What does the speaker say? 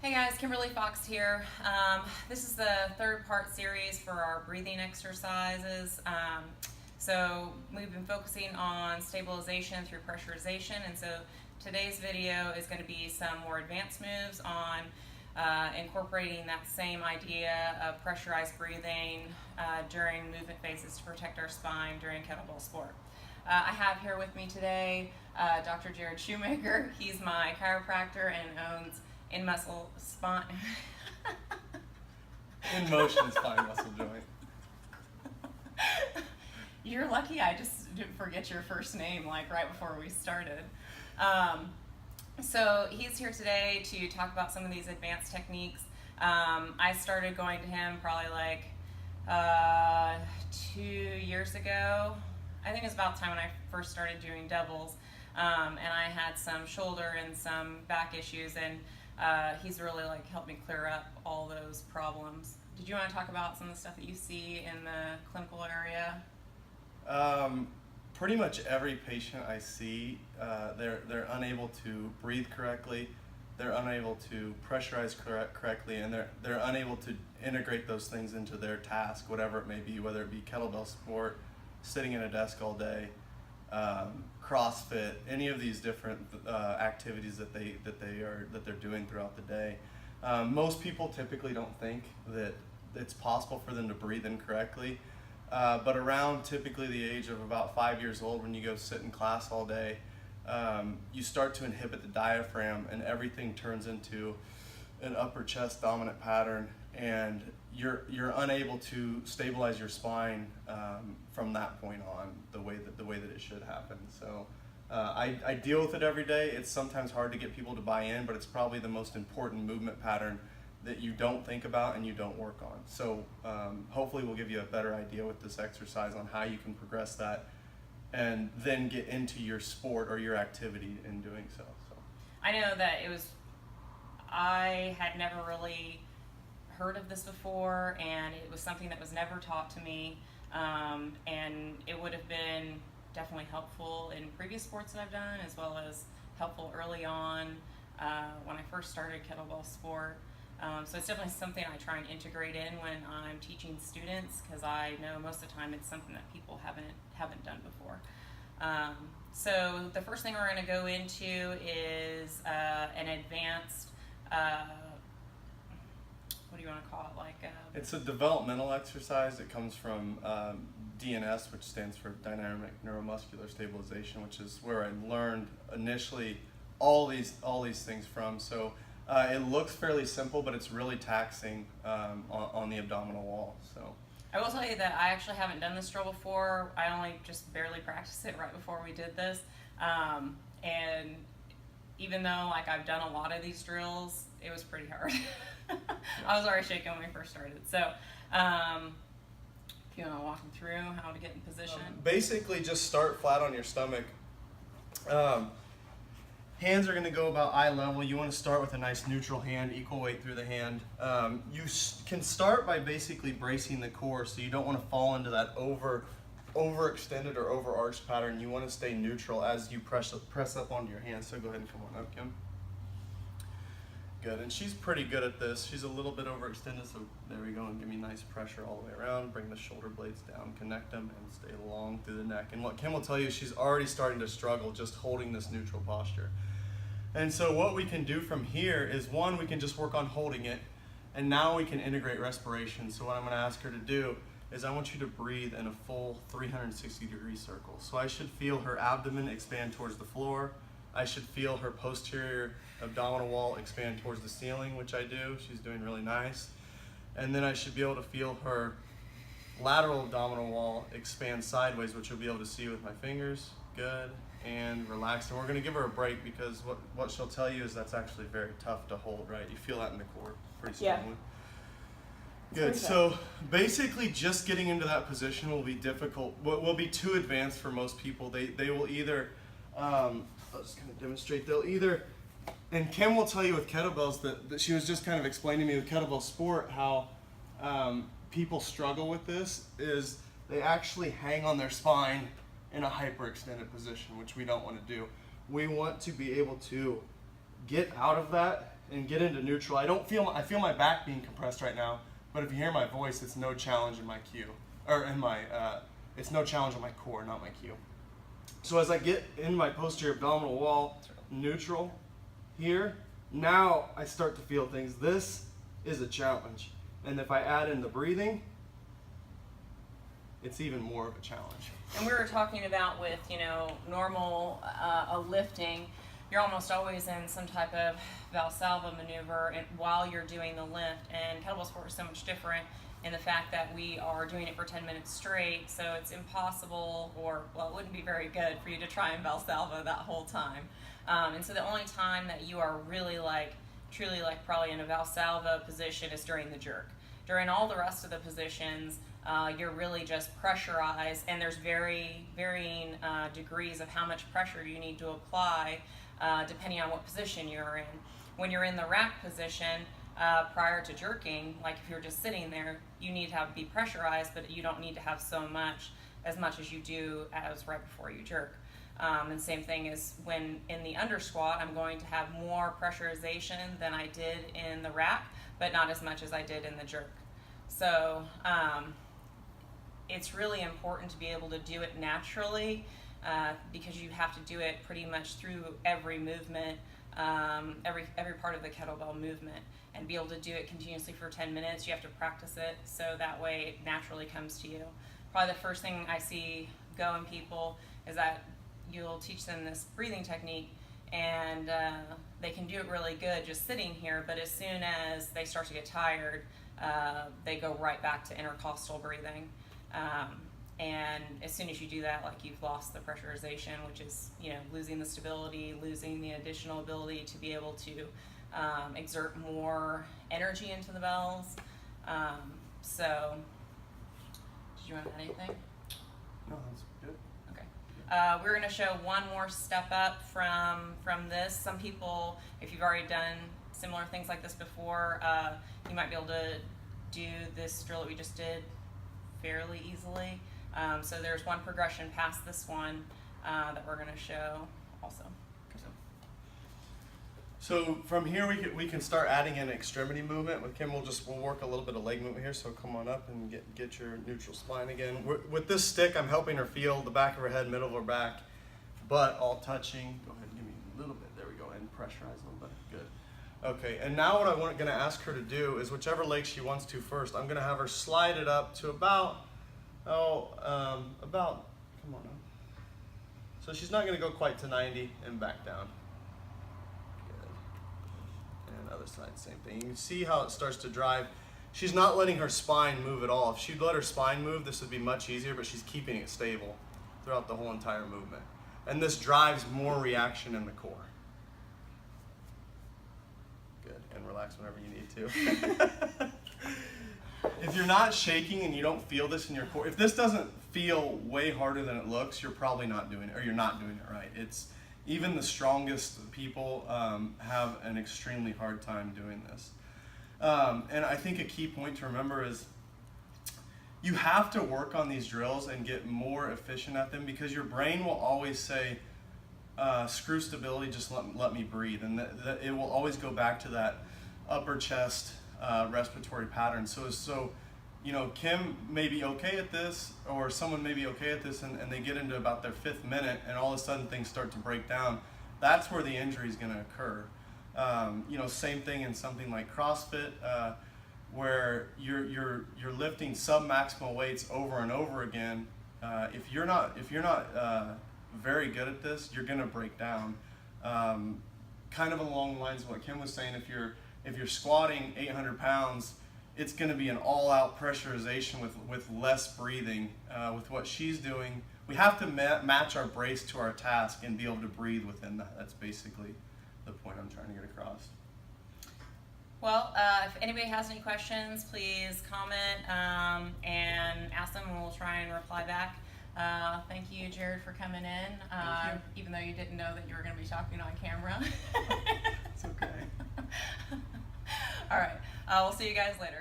Hey guys, Kimberly Fox here. This is the third part series for our breathing exercises. So we've been focusing on stabilization through pressurization, and so today's video is going to be some more advanced moves on incorporating that same idea of pressurized breathing during movement phases to protect our spine during kettlebell sport. I have here with me today Dr. Shoemaker. He's my chiropractor and owns spine. InMotion spine muscle joint. You're lucky I just didn't forget your first name like right before we started. So he's here today to talk about some of these advanced techniques. I started going to him probably like 2 years ago. I think it's about time when I first started doing doubles, and I had some shoulder and some back issues, and he's really like helped me clear up all those problems. Did you want to talk about some of the stuff that you see in the clinical area? Pretty much every patient I see, they're unable to breathe correctly, they're unable to pressurize correctly, and they're unable to integrate those things into their task, whatever it may be, whether it be kettlebell sport, sitting in a desk all day, CrossFit, any of these different activities that they're doing throughout the day. Most people typically don't think that it's possible for them to breathe incorrectly, but around typically the age of about 5 years old, when you go sit in class all day, you start to inhibit the diaphragm, and everything turns into an upper chest dominant pattern, and you're unable to stabilize your spine from that point on the way that it should happen. So I deal with it every day. It's sometimes hard to get people to buy in, but it's probably the most important movement pattern that you don't think about and you don't work on. So hopefully we'll give you a better idea with this exercise on how you can progress that and then get into your sport or your activity in doing so. I know that I had never really heard of this before, and it was something that was never taught to me, and it would have been definitely helpful in previous sports that I've done, as well as helpful early on when I first started kettlebell sport. So it's definitely something I try and integrate in when I'm teaching students, because I know most of the time it's something that people haven't done before. So the first thing we're going to go into is an advanced what do you want to call it? It's a developmental exercise. It comes from DNS, which stands for Dynamic Neuromuscular Stabilization, which is where I learned initially all these things from. So it looks fairly simple, but it's really taxing on the abdominal wall. So I will tell you that I actually haven't done this drill before. I only just barely practiced it right before we did this, and even though like I've done a lot of these drills, it was pretty hard. I was already shaking when we first started. So if you want to walk me through how to get in position. Basically just start flat on your stomach. Hands are going to go about eye level. You want to start with a nice neutral hand, equal weight through the hand. You can start by basically bracing the core, so you don't want to fall into that overextended or overarched pattern. You want to stay neutral as you press up onto your hands. So go ahead and come on up, Kim. Good, and she's pretty good at this. She's a little bit overextended, so there we go, and give me nice pressure all the way around. Bring the shoulder blades down, connect them, and stay long through the neck. And what Kim will tell you, she's already starting to struggle just holding this neutral posture. And so what we can do from here is, one, we can just work on holding it, and now we can integrate respiration. So what I'm going to ask her to do is I want you to breathe in a full 360-degree circle. So I should feel her abdomen expand towards the floor. I should feel her posterior abdominal wall expand towards the ceiling, which I do. She's doing really nice. And then I should be able to feel her lateral abdominal wall expand sideways, which you'll be able to see with my fingers. Good. And relax. And we're going to give her a break, because what she'll tell you is that's actually very tough to hold, right? You feel that in the core pretty strongly. Yeah. Good. So basically just getting into that position will be difficult, will be too advanced for most people. They will either, I'll just kind of demonstrate, they'll either, and Kim will tell you with kettlebells that she was just kind of explaining to me with kettlebell sport how people struggle with this, is they actually hang on their spine in a hyperextended position, which we don't want to do. We want to be able to get out of that and get into neutral. I feel my back being compressed right now, but if you hear my voice, it's no challenge in my Q, or in my, it's no challenge on my core, not my Q. So as I get in my posterior abdominal wall, neutral here, now I start to feel things. This is a challenge. And if I add in the breathing, it's even more of a challenge. And we were talking about with, normal lifting, you're almost always in some type of Valsalva maneuver while you're doing the lift. And kettlebell sport is so much different in the fact that we are doing it for 10 minutes straight, so it's impossible, it wouldn't be very good for you to try and Valsalva that whole time. And so the only time that you are really truly probably in a Valsalva position is during the jerk. During all the rest of the positions, you're really just pressurized, and there's varying degrees of how much pressure you need to apply depending on what position you're in. When you're in the rack position, prior to jerking, like if you're just sitting there, you need to be pressurized, but you don't need to have as much as you do as right before you jerk. And same thing is when in the under squat, I'm going to have more pressurization than I did in the rack, but not as much as I did in the jerk. So it's really important to be able to do it naturally because you have to do it pretty much through every movement, every part of the kettlebell movement, and be able to do it continuously for 10 minutes. You have to practice it so that way it naturally comes to you. Probably the first thing I see go in people is that you'll teach them this breathing technique, and they can do it really good just sitting here, but as soon as they start to get tired, they go right back to intercostal breathing. And as soon as you do that, you've lost the pressurization, which is, losing the stability, losing the additional ability to be able to exert more energy into the bells. So, did you want to add anything? No, that's good. Okay. We're going to show one more step up from this. Some people, if you've already done similar things like this before, you might be able to do this drill that we just did fairly easily. So there's one progression past this one that we're going to show also. So from here we can start adding in extremity movement. With Kim, we'll work a little bit of leg movement here. So come on up and get your neutral spine again. With this stick, I'm helping her feel the back of her head, middle of her back, butt all touching. Go ahead and give me a little bit. There we go. And pressurize a little bit. Good. Okay. And now what I'm going to ask her to do is whichever leg she wants to first. I'm going to have her slide it up to about come on up. So she's not going to go quite to 90 and back down. Other side, same thing. You can see how it starts to drive. She's not letting her spine move at all. If she'd let her spine move, this would be much easier, but she's keeping it stable throughout the whole entire movement. And this drives more reaction in the core. Good, and relax whenever you need to. If you're not shaking and you don't feel this in your core, if this doesn't feel way harder than it looks, you're probably not doing it, or you're not doing it right. Even the strongest people have an extremely hard time doing this. And I think a key point to remember is you have to work on these drills and get more efficient at them because your brain will always say, screw stability, just let me breathe. And it will always go back to that upper chest respiratory pattern. So Kim may be okay at this, or someone may be okay at this, and they get into about their 5th minute, and all of a sudden things start to break down. That's where the injury is going to occur. Same thing in something like CrossFit, where you're lifting sub-maximal weights over and over again. If you're not very good at this, you're going to break down. Kind of along the lines of what Kim was saying, if you're squatting 800 pounds. It's going to be an all-out pressurization with less breathing. With what she's doing, we have to match our brace to our task and be able to breathe within that. That's basically the point I'm trying to get across. Well, if anybody has any questions, please comment and ask them, and we'll try and reply back. Thank you, Jared, for coming in, even though you didn't know that you were going to be talking on camera. It's okay. All right. We'll see you guys later.